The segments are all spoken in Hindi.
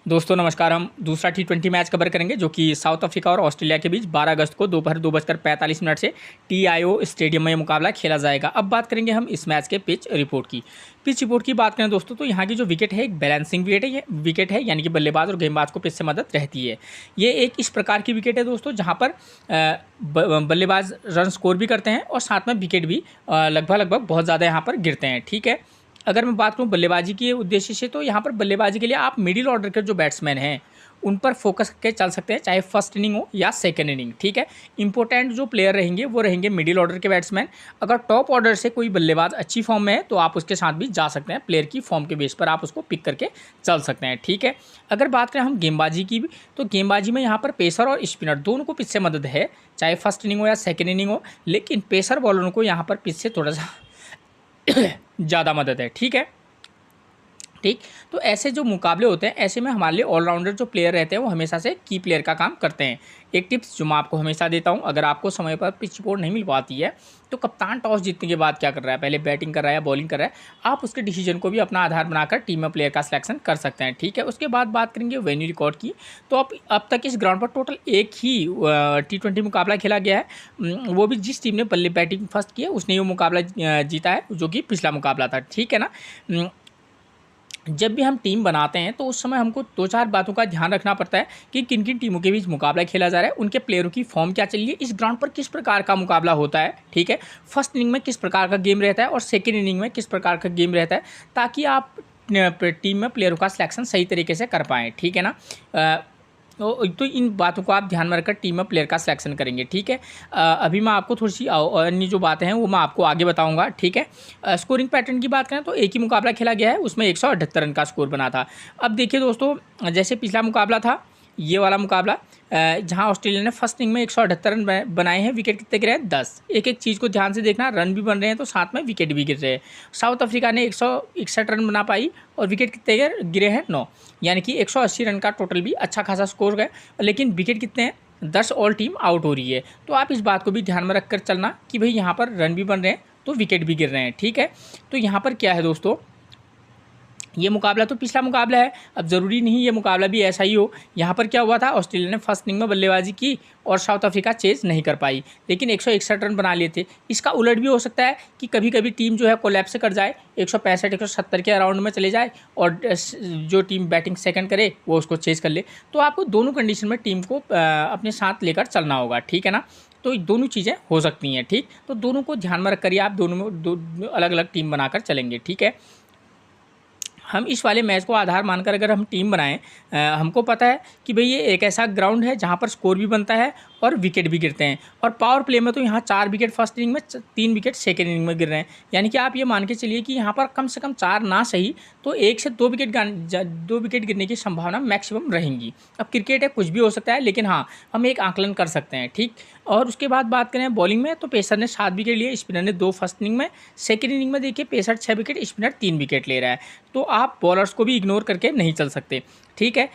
दोस्तों नमस्कार। हम दूसरा T20 मैच कवर करेंगे जो कि साउथ अफ्रीका और ऑस्ट्रेलिया के बीच 12 अगस्त को दोपहर 2:45 से TIO स्टेडियम में ये मुकाबला खेला जाएगा। अब बात करेंगे हम इस मैच के पिच रिपोर्ट की। पिच रिपोर्ट की बात करें दोस्तों तो यहाँ की जो विकेट है एक बैलेंसिंग विकेट है यानी कि बल्लेबाज और गेंदबाज को पिच से मदद रहती है। ये एक इस प्रकार की विकेट है दोस्तों जहाँ पर बल्लेबाज रन स्कोर भी करते हैं और साथ में विकेट भी लगभग बहुत ज़्यादा यहाँ पर गिरते हैं। ठीक है, अगर मैं बात करूँ बल्लेबाजी के उद्देश्य से तो यहाँ पर बल्लेबाजी के लिए आप मिडिल ऑर्डर के जो बैट्समैन हैं उन पर फोकस करके चल सकते हैं, चाहे फर्स्ट इनिंग हो या सेकंड इनिंग। ठीक है, इंपॉर्टेंट जो प्लेयर रहेंगे वो रहेंगे मिडिल ऑर्डर के बैट्समैन। अगर टॉप ऑर्डर से कोई बल्लेबाज अच्छी फॉर्म में है तो आप उसके साथ भी जा सकते हैं, प्लेयर की फॉर्म के बेस पर आप उसको पिक करके चल सकते हैं। ठीक है, अगर बात करें हम गेंदबाजी की भी तो गेंदबाजी में यहाँ पर पेसर और स्पिनर दोनों को पिच से मदद है, चाहे फर्स्ट इनिंग हो या सेकेंड इनिंग हो, लेकिन पेसर बॉलरों को यहाँ पर पिच से थोड़ा सा ज़्यादा मदद है। ठीक है, ठीक, तो ऐसे जो मुकाबले होते हैं ऐसे में हमारे लिए ऑलराउंडर जो प्लेयर रहते हैं वो हमेशा से की प्लेयर का काम करते हैं। एक टिप्स जो मैं आपको हमेशा देता हूं, अगर आपको समय पर पिच रिपोर्ट नहीं मिल पाती है तो कप्तान टॉस जीतने के बाद क्या कर रहा है, पहले बैटिंग कर रहा है या बॉलिंग कर रहा है, आप उसके डिसीजन को भी अपना आधार बनाकर टीम में प्लेयर का सिलेक्शन कर सकते हैं। ठीक है, उसके बाद बात करेंगे वेन्यू रिकॉर्ड की। तो अब तक इस ग्राउंड पर टोटल एक ही T20 मुकाबला खेला गया है, वो भी जिस टीम ने बल्ले बैटिंग फर्स्ट किया उसने वो मुकाबला जीता है, जो कि पिछला मुकाबला था। ठीक है ना, जब भी हम टीम बनाते हैं तो उस समय हमको दो चार बातों का ध्यान रखना पड़ता है कि किन किन टीमों के बीच मुकाबला खेला जा रहा है, उनके प्लेयरों की फॉर्म क्या चल रही है, इस ग्राउंड पर किस प्रकार का मुकाबला होता है। ठीक है, फर्स्ट इनिंग में किस प्रकार का गेम रहता है और सेकेंड इनिंग में किस प्रकार का गेम रहता है, ताकि आप टीम में प्लेयरों का सिलेक्शन सही तरीके से कर पाएँ। ठीक है ना, तो इन बातों को आप ध्यान में रखकर टीम में प्लेयर का सिलेक्शन करेंगे। ठीक है, अभी मैं आपको थोड़ी सी अन्य जो बातें हैं वो मैं आपको आगे बताऊंगा। ठीक है, स्कोरिंग पैटर्न की बात करें तो एक ही मुकाबला खेला गया है, उसमें 178 रन का स्कोर बना था। अब देखिए दोस्तों, जैसे पिछला मुकाबला था ये वाला मुकाबला, जहां ऑस्ट्रेलिया ने फर्स्ट इनिंग में 178 रन बनाए हैं, विकेट कितने गिरे हैं 10। एक एक चीज़ को ध्यान से देखना, रन भी बन रहे हैं तो साथ में विकेट भी गिर रहे हैं। साउथ अफ्रीका ने 161 रन बना पाई और विकेट कितने गिरे हैं 9, यानी कि 180 रन का टोटल भी अच्छा खासा स्कोर गए, लेकिन विकेट कितने हैं 10, ऑल टीम आउट हो रही है। तो आप इस बात को भी ध्यान में रख कर चलना कि भाई यहाँ पर रन भी बन रहे हैं तो विकेट भी गिर रहे हैं। ठीक है, तो यहाँ पर क्या है दोस्तों, ये मुकाबला तो पिछला मुकाबला है, अब ज़रूरी नहीं ये मुकाबला भी ऐसा ही हो। यहाँ पर क्या हुआ था, ऑस्ट्रेलिया ने फर्स्ट इनिंग में बल्लेबाजी की और साउथ अफ्रीका चेज नहीं कर पाई, लेकिन 161 रन बना लिए थे। इसका उलट भी हो सकता है कि कभी कभी टीम जो है कोलैप्स कर जाए, 165 170 के अराउंड में चले जाए और जो टीम बैटिंग सेकंड करे वो उसको चेज कर ले। तो आपको दोनों कंडीशन में टीम को अपने साथ लेकर चलना होगा। ठीक है ना, तो दोनों चीज़ें हो सकती हैं। ठीक, तो दोनों को ध्यान में रख कर आप दोनों में अलग अलग टीम बनाकर चलेंगे। ठीक है, हम इस वाले मैच को आधार मानकर अगर हम टीम बनाएं, हमको पता है कि भाई ये एक ऐसा ग्राउंड है जहां पर स्कोर भी बनता है और विकेट भी गिरते हैं, और पावर प्ले में तो यहाँ 4 विकेट फर्स्ट इनिंग में, 3 विकेट सेकेंड इनिंग में गिर रहे हैं, यानी कि आप ये मान के चलिए कि यहाँ पर कम से कम 4 ना सही तो 1 से 2 विकेट गिरने की संभावना मैक्सिमम रहेंगी। अब क्रिकेट है, कुछ भी हो सकता है, लेकिन हाँ हम एक आकलन कर सकते हैं। ठीक, और उसके बाद बात करें बॉलिंग में तो पेसर ने 7 विकेट लिए, स्पिनर ने 2 फर्स्ट इनिंग में, सेकेंड इनिंग में देखिए पेसर 6 विकेट, स्पिनर 3 विकेट ले रहा है। तो आप बॉलर्स को भी इग्नोर करके नहीं चल सकते। ठीक है,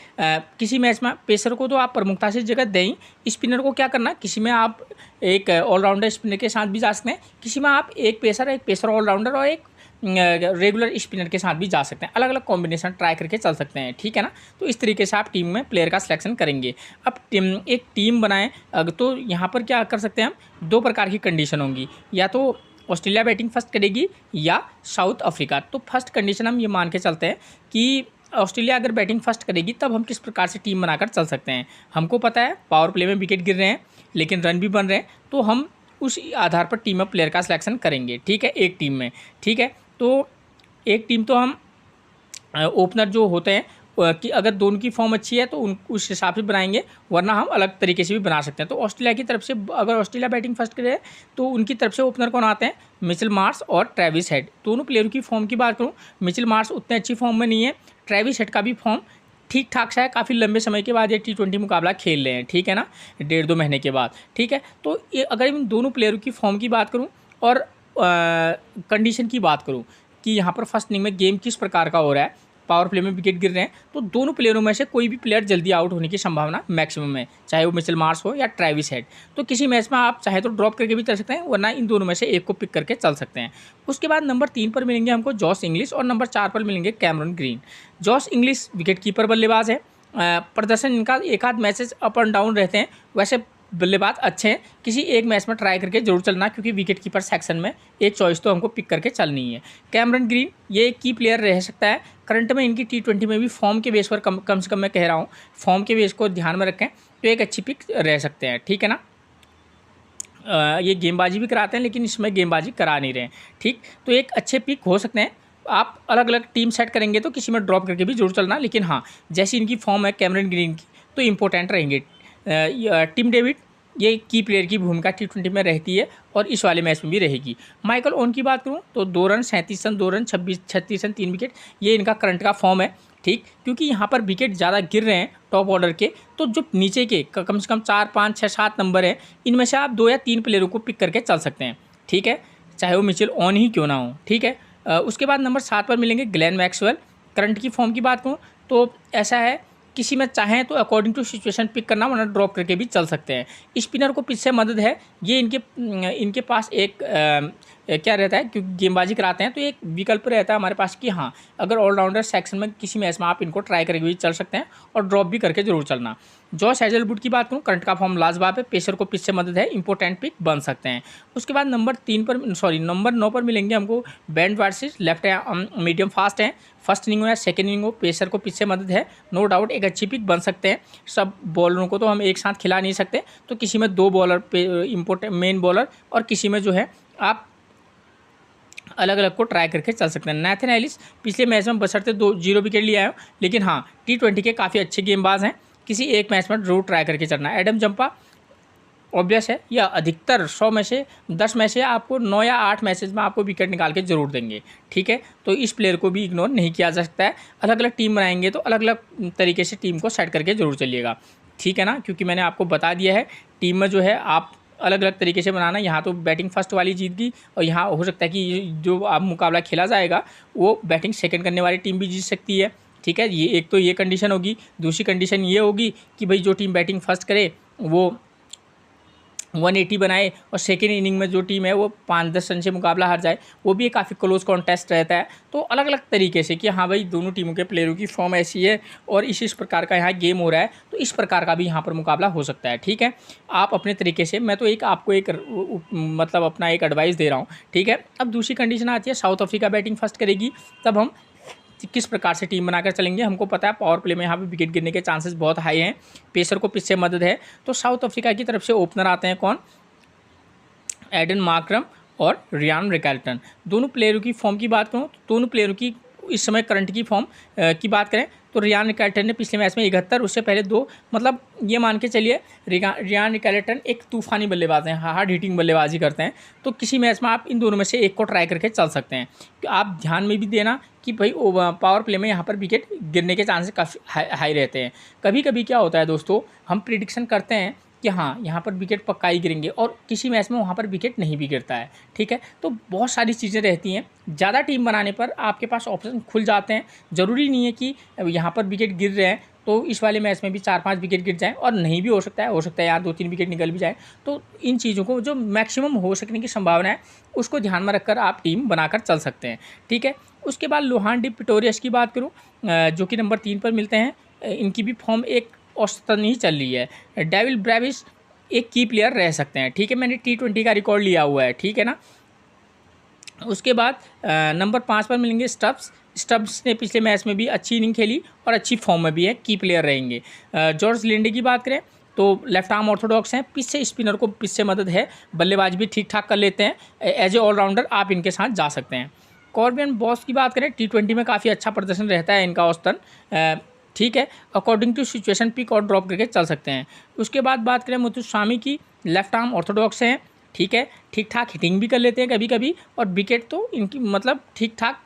किसी मैच में पेसर को तो आप प्रमुखता से जगह दें, स्पिनर को क्या करना, किसी में आप एक ऑलराउंडर स्पिनर के साथ भी जा सकते हैं, किसी में आप एक पेसर ऑलराउंडर और एक रेगुलर स्पिनर के साथ भी जा सकते हैं, अलग अलग कॉम्बिनेशन ट्राई करके चल सकते हैं। ठीक है ना, तो इस तरीके से आप टीम में प्लेयर का सिलेक्शन करेंगे। अब एक टीम बनाएं तो यहाँ पर क्या कर सकते हैं हम, 2 प्रकार की कंडीशन होंगी, या तो ऑस्ट्रेलिया बैटिंग फर्स्ट करेगी या साउथ अफ्रीका। तो फर्स्ट कंडीशन हम ये मान के चलते हैं कि ऑस्ट्रेलिया अगर बैटिंग फर्स्ट करेगी तब हम किस प्रकार से टीम बनाकर चल सकते हैं। हमको पता है पावर प्ले में विकेट गिर रहे हैं लेकिन रन भी बन रहे हैं, तो हम उस आधार पर टीम में प्लेयर का सिलेक्शन करेंगे। ठीक है, एक टीम में। ठीक है, तो एक टीम तो हम ओपनर जो होते हैं कि अगर दोनों की फॉर्म अच्छी है तो उस हिसाब से बनाएंगे, वरना हम अलग तरीके से भी बना सकते हैं। तो ऑस्ट्रेलिया की तरफ से अगर ऑस्ट्रेलिया बैटिंग फर्स्ट करे तो उनकी तरफ से ओपनर कौन आते हैं, मिचेल मार्श और ट्रेविस हेड। दोनों प्लेयरों की फॉर्म की बात करूँ, मिचेल मार्श उतने अच्छी फॉर्म में नहीं है, ट्रेविस हेड का भी फॉर्म ठीक ठाक सा है, काफ़ी लंबे समय के बाद ये T20 मुकाबला खेल रहे हैं। ठीक है ना, 1.5-2 महीने के बाद। ठीक है, तो ये अगर इन दोनों प्लेयरों की फॉर्म की बात करूँ और कंडीशन की बात करूँ कि यहाँ पर फर्स्ट इनिंग में गेम किस प्रकार का हो रहा है, पावर प्ले में विकेट गिर रहे हैं, तो दोनों प्लेयरों में से कोई भी प्लेयर जल्दी आउट होने की संभावना मैक्सिमम है, चाहे वो मिचेल मार्श हो या ट्रेविस हेड। तो किसी मैच में आप चाहे तो ड्रॉप करके भी चल सकते हैं, वरना इन दोनों में से एक को पिक करके चल सकते हैं। उसके बाद नंबर 3 पर मिलेंगे हमको जॉश इंग्लिश और नंबर 4 पर मिलेंगे Cameron green. Josh Inglis wicket keeper बल्लेबाज है, प्रदर्शन इनका एक आध मैचेस अप एंड डाउन रहते हैं, वैसे बल्लेबाज अच्छे हैं। किसी एक मैच में ट्राई करके जरूर चलना, क्योंकि विकेट कीपर सेक्शन में एक चॉइस तो हमको पिक करके चलनी है। कैमरन ग्रीन ये एक की प्लेयर रह सकता है। करंट में इनकी T20 में भी फॉर्म के बेस पर कम से कम मैं कह रहा हूँ, फॉर्म के बेस को ध्यान में रखें तो एक अच्छी पिक रह सकते हैं, ठीक है ना। ये गेंदबाजी भी कराते हैं, लेकिन इसमें गेंदबाजी करा नहीं रहे हैं, ठीक। तो एक अच्छे पिक हो सकते हैं। आप अलग अलग टीम सेट करेंगे तो किसी में ड्रॉप करके भी जरूर चलना, लेकिन हाँ, जैसी इनकी फॉर्म है कैमरन ग्रीन की, तो इम्पोर्टेंट रहेंगे। टिम डेविड ये की प्लेयर की भूमिका T20 में रहती है और इस वाले मैच में भी रहेगी। माइकल ओवन की बात करूं तो 2 run 37 run 2 run 36 run 3 wicket, ये इनका करंट का फॉर्म है, ठीक। क्योंकि यहाँ पर विकेट ज़्यादा गिर रहे हैं टॉप ऑर्डर के, तो जो नीचे के कम से कम 4 5 6 7 नंबर है, इनमें से आप 2 या 3 प्लेयरों को पिक करके चल सकते हैं, ठीक है, चाहे वो मिचेल ऑन ही क्यों ना हो, ठीक है। उसके बाद नंबर 7 पर मिलेंगे ग्लेन मैक्सवेल। करंट की फॉर्म की बात करूँ तो ऐसा है, किसी में चाहें तो अकॉर्डिंग टू सिचुएशन पिक करना, वरना ड्रॉप करके भी चल सकते हैं। स्पिनर को पिच से मदद है, ये इनके पास एक क्या रहता है, क्योंकि गेंदबाजी कराते हैं तो एक विकल्प रहता है हमारे पास कि हाँ, अगर ऑलराउंडर सेक्शन में किसी मैच में आप इनको ट्राई करके भी चल सकते हैं और ड्रॉप भी करके जरूर चलना। जॉश हेजलवुड की बात करूँ, करंट का फॉर्म लाजवाब है, पेसर को पिच से मदद है, इंपॉर्टेंट पिक बन सकते हैं। उसके बाद नंबर 9 पर मिलेंगे हमको Ben Watson. Left medium fast हैं, फर्स्ट इनिंग हो या सेकेंड इनिंग हो, पेसर को पीछे मदद है, नो डाउट एक अच्छी पिक बन सकते हैं। सब बॉलरों को तो हम एक साथ खिला नहीं सकते, तो किसी में 2 बॉलर पे इम्पोर्टेंट मेन बॉलर और किसी में जो है आप अलग अलग को ट्राई करके चल सकते हैं। नेथन एलिस पिछले मैच में बशर्ते 0 विकेट लिया है, लेकिन हाँ T20 के काफ़ी अच्छे गेंदबाज हैं, किसी एक मैच में जरूर ट्राई करके चलना। एडम जंपा ऑब्वियस है, या अधिकतर 100 में से 10 में से आपको 9 या 8 मैचेज में आपको विकेट निकाल के जरूर देंगे, ठीक है। तो इस प्लेयर को भी इग्नोर नहीं किया जा सकता है। अलग अलग टीम बनाएंगे तो अलग अलग तरीके से टीम को सेट करके जरूर चलिएगा, ठीक है ना, क्योंकि मैंने आपको बता दिया है टीम में जो है आप अलग अलग तरीके से बनाना। यहाँ तो बैटिंग फर्स्ट वाली जीत गई, और यहाँ हो सकता है कि जो आप मुकाबला खेला जाएगा वो बैटिंग सेकंड करने वाली टीम भी जीत सकती है, ठीक है। ये एक तो ये कंडीशन होगी। दूसरी कंडीशन ये होगी कि भाई जो टीम बैटिंग फर्स्ट करे वो 180 बनाए, और सेकेंड इनिंग में जो टीम है वो 5-10 रन से मुकाबला हार जाए, वो भी काफ़ी क्लोज कॉन्टेस्ट रहता है। तो अलग अलग तरीके से कि हाँ भाई दोनों टीमों के प्लेयरों की फॉर्म ऐसी है और इस प्रकार का यहाँ गेम हो रहा है, तो इस प्रकार का भी यहाँ पर मुकाबला हो सकता है, ठीक है। आप अपने तरीके से, मैं तो आपको मतलब अपना एक एडवाइस दे रहा हूँ, ठीक है। अब दूसरी कंडीशन आती है, साउथ अफ्रीका बैटिंग फर्स्ट करेगी, तब हम किस प्रकार से टीम बनाकर चलेंगे। हमको पता है पावर प्ले में यहाँ पे विकेट गिरने के चांसेस बहुत हाई हैं, पेसर को पीछे मदद है, तो साउथ अफ्रीका की तरफ से ओपनर आते हैं कौन, एडन मार्करम और रियान रिकल्टन। दोनों प्लेयरों की फॉर्म की बात करूँ तो दोनों प्लेयरों की इस समय करंट की फॉर्म की बात करें तो रियान रिकल्टन ने पिछले मैच में 71, उससे पहले 2, मतलब ये मान के चलिए रियान रिकल्टन एक तूफानी बल्लेबाज हैं, हार्ड हिटिंग बल्लेबाजी करते हैं। तो किसी मैच में आप इन दोनों में से एक को ट्राई करके चल सकते हैं। तो आप ध्यान में भी देना कि भाई पावर प्ले में यहाँ पर विकेट गिरने के चांसेस काफ़ी हाई रहते हैं। कभी कभी क्या होता है दोस्तों, हम प्रिडिक्शन करते हैं कि हाँ यहाँ पर विकेट पक्का ही गिरेंगे, और किसी मैच में वहाँ पर विकेट नहीं भी गिरता है, ठीक है। तो बहुत सारी चीज़ें रहती हैं, ज़्यादा टीम बनाने पर आपके पास ऑप्शन खुल जाते हैं। ज़रूरी नहीं है कि यहाँ पर विकेट गिर रहे हैं तो इस वाले मैच में भी 4-5 विकेट गिर जाएँ, और नहीं भी हो सकता है यार 2-3 विकेट निकल भी जाए। तो इन चीज़ों को जो मैक्सिमम हो सकने की संभावना है उसको ध्यान में रखकर आप टीम बनाकर चल सकते हैं, ठीक है। उसके बाद लोहान डी पिटोरियस की बात करूँ, जो कि नंबर 3 पर मिलते हैं, इनकी भी फॉर्म एक औसतन ही चल रही है। डेविल ब्रेविस एक की प्लेयर रह सकते हैं, ठीक है, मैंने T20 का रिकॉर्ड लिया हुआ है, ठीक है ना। उसके बाद नंबर 5 पर मिलेंगे स्टब्स ने पिछले मैच में भी अच्छी इनिंग खेली और अच्छी फॉर्म में भी है, की प्लेयर रहेंगे। जॉर्ज लिंडे की बात करें तो लेफ्ट आर्म ऑर्थोडॉक्स हैं, पिच से स्पिनर को पिच से मदद है, बल्लेबाज भी ठीक ठाक कर लेते हैं, एज ए ऑलराउंडर आप इनके साथ जा सकते हैं। कॉर्बियन बॉस की बात करें, T20 में काफ़ी अच्छा प्रदर्शन रहता है इनका औसतन, ठीक है, अकॉर्डिंग टू सिचुएशन पिक और ड्रॉप करके चल सकते हैं। उसके बाद बात करें मुथुस्वामी की, लेफ्ट आर्म ऑर्थोडॉक्स हैं, ठीक है, ठीक ठाक हिटिंग भी कर लेते हैं कभी कभी, और विकेट तो इनकी मतलब ठीक ठाक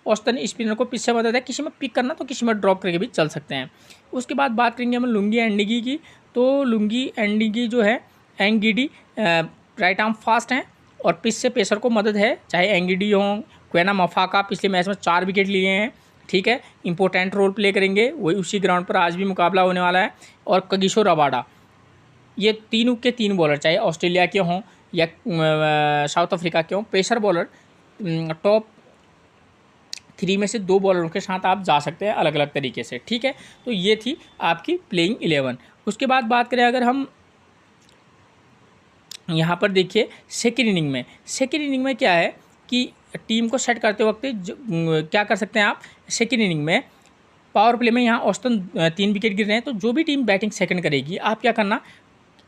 औसतन स्पिनर को पिच से मदद है, किसी में पिक करना तो किसी में ड्रॉप करके भी चल सकते हैं। उसके बाद बात करेंगे हम लुंगी एंडिगी की, तो लुंगी एंडिगी जो है एंगिडी राइट आर्म फास्ट हैं और पिच से पेसर को मदद है, चाहे एंगिडी हो, क्वेना मफाका पिछले मैच में 4 विकेट लिए हैं, ठीक है, इंपॉर्टेंट रोल प्ले करेंगे, वही उसी ग्राउंड पर आज भी मुकाबला होने वाला है। और कगिसो रबाडा, ये तीनों के 3 बॉलर, चाहे ऑस्ट्रेलिया के हों या साउथ अफ्रीका के हों, पेसर बॉलर, टॉप 3 में से 2 बॉलरों के साथ आप जा सकते हैं अलग अलग तरीके से, ठीक है। तो ये थी आपकी प्लेइंग 11। उसके बाद बात करें अगर हम यहाँ पर देखिए सेकेंड इनिंग में क्या है कि टीम को सेट करते वक्त क्या कर सकते हैं आप, सेकेंड इनिंग में पावर प्ले में यहाँ औसतन 3 विकेट गिर रहे हैं, तो जो भी टीम बैटिंग सेकंड करेगी आप क्या करना,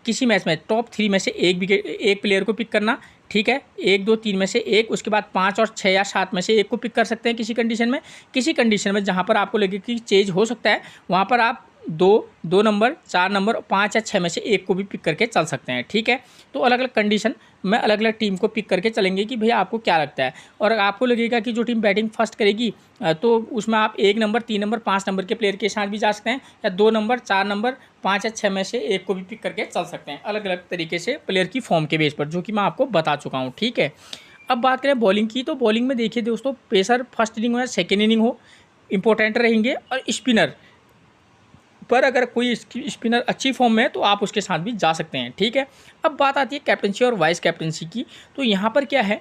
किसी मैच में टॉप 3 में से एक प्लेयर को पिक करना, ठीक है। 1, 2, 3 में से एक, उसके बाद 5 और 6 या 7 में से एक को पिक कर सकते हैं किसी कंडीशन में जहाँ पर आपको लगे कि चेंज हो सकता है, वहाँ पर आप 2 नंबर, 4 नंबर, 5 या 6 में से एक को भी पिक करके चल सकते हैं, ठीक है। तो अलग अलग कंडीशन में अलग अलग टीम को पिक करके चलेंगे कि भैया आपको क्या लगता है, और आपको लगेगा कि जो टीम बैटिंग फर्स्ट करेगी तो उसमें आप 1 नंबर, 3 नंबर, 5 नंबर के प्लेयर के साथ भी जा सकते हैं, या 2 नंबर, 4 नंबर, 5 या 6 में से एक को भी पिक करके चल सकते हैं अलग अलग तरीके से प्लेयर की फॉर्म के बेस पर, जो कि मैं आपको बता चुका हूँ, ठीक है। अब बात करें बॉलिंग की, तो बॉलिंग में देखिए दोस्तों, पेसर फर्स्ट इनिंग हो या सेकेंड इनिंग हो इंपॉर्टेंट रहेंगे, और स्पिनर पर अगर कोई स्पिनर अच्छी फॉर्म में है तो आप उसके साथ भी जा सकते हैं, ठीक है। अब बात आती है कैप्टनसी और वाइस कैप्टनसी की, तो यहाँ पर क्या है,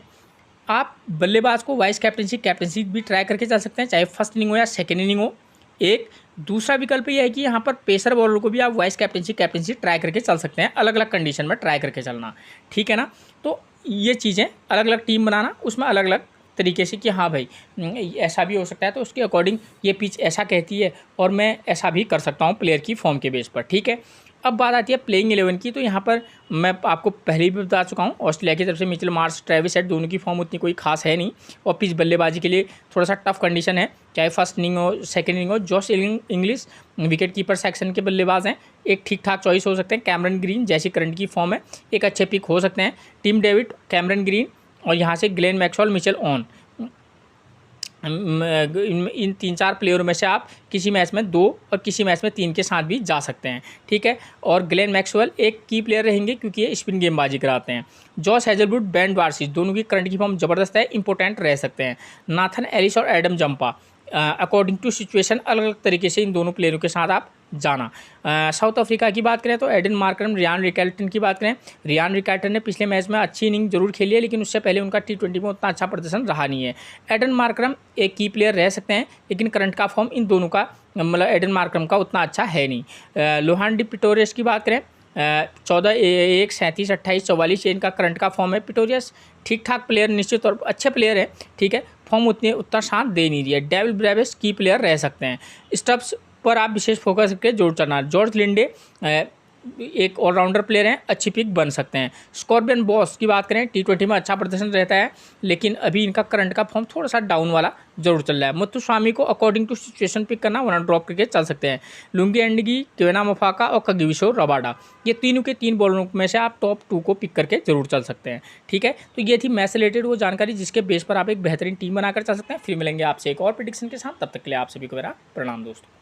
आप बल्लेबाज को वाइस कैप्टनसी भी ट्राई करके चल सकते हैं, चाहे फर्स्ट इनिंग हो या सेकेंड इनिंग हो। एक दूसरा विकल्प ये है कि यहाँ पर पेसर बॉलर को भी आप वाइस कैप्टनसी ट्राई करके चल सकते हैं, अलग अलग कंडीशन में ट्राई करके चलना, ठीक है ना। तो ये चीज़ें अलग अलग टीम बनाना, उसमें अलग अलग तरीके से कि हाँ भाई ऐसा भी हो सकता है, तो उसके अकॉर्डिंग ये पिच ऐसा कहती है और मैं ऐसा भी कर सकता हूँ प्लेयर की फॉर्म के बेस पर, ठीक है। अब बात आती है प्लेइंग 11 की, तो यहाँ पर मैं आपको पहले ही बता चुका हूँ, ऑस्ट्रेलिया की तरफ से मिचेल मार्श, ट्रेविस हेड, दोनों की फॉर्म उतनी कोई खास है नहीं, और पिच बल्लेबाजी के लिए थोड़ा सा टफ कंडीशन है, चाहे फर्स्ट इनिंग हो सेकेंड इनिंग हो। Josh Inglis wicket keeper section के बल्लेबाज हैं, एक ठीक ठाक चॉइस हो सकते हैं। कैमरन ग्रीन जैसी करंट की फॉर्म है, एक अच्छे पिक हो सकते हैं। टिम डेविड, कैमरन ग्रीन, और यहाँ से ग्लेन मैक्सवेल, मिचेल ऑन, इन 3-4 प्लेयरों में से आप किसी मैच में 2 और किसी मैच में 3 के साथ भी जा सकते हैं, ठीक है। और ग्लेन मैक्सवेल एक की प्लेयर रहेंगे क्योंकि ये स्पिन गेंदबाजी कराते हैं। जॉस हेजलवुड, बेन वार्सी, दोनों की करंट की फॉर्म ज़बरदस्त है, इंपॉर्टेंट रह सकते हैं। नाथन एलिस और Adam Zampa, according to situation अलग अलग तरीके से इन दोनों प्लेयरों के साथ आप जाना। साउथ अफ्रीका की बात करें तो एडन मार्करम, रियान रिकेल्टन की बात करें, रियान रिकेल्टन ने पिछले मैच में अच्छी इनिंग जरूर खेली है, लेकिन उससे पहले उनका T20 में उतना अच्छा प्रदर्शन रहा नहीं है। एडन मार्करम एक की प्लेयर रह सकते हैं, लेकिन करंट का फॉर्म इन दोनों का, मतलब एडन मार्करम का उतना अच्छा है नहीं। लोहान डी पिटोरियस की बात करें, 14-1, 37-28, 44 ये इनका करंट का फॉर्म है। पिटोरियस ठीक ठाक प्लेयर, निश्चित तौर पर अच्छे प्लेयर है, ठीक है, फॉर्म उतना साथ दे नहीं रही है। डेविल ब्रेविस की प्लेयर रह सकते हैं। स्टब्स पर आप विशेष फोकस करके जोड़ चलना। जॉर्ज लिंडे एक ऑलराउंडर प्लेयर हैं, अच्छी पिक बन सकते हैं। स्कॉर्बियन बॉस की बात करें, T20 में अच्छा प्रदर्शन रहता है, लेकिन अभी इनका करंट का फॉर्म थोड़ा सा डाउन वाला जरूर चल रहा है। मुत्तुस्वामी को अकॉर्डिंग टू सिचुएशन पिक करना, वरना ड्रॉप करके चल सकते हैं। लुंगी एंडगी, केवेना मफाका और कगिसो रबाडा, ये तीनों के 3 बॉलरों में से आप टॉप 2 को पिक करके जरूर चल सकते हैं, ठीक है। तो ये थी मैच से रिलेटेड वो जानकारी जिसके बेस पर आप एक बेहतरीन टीम बनाकर चल सकते हैं। फिर मिलेंगे आपसे एक और प्रेडिक्शन के साथ, तब तक के लिए आप सभी को मेरा प्रणाम दोस्तों।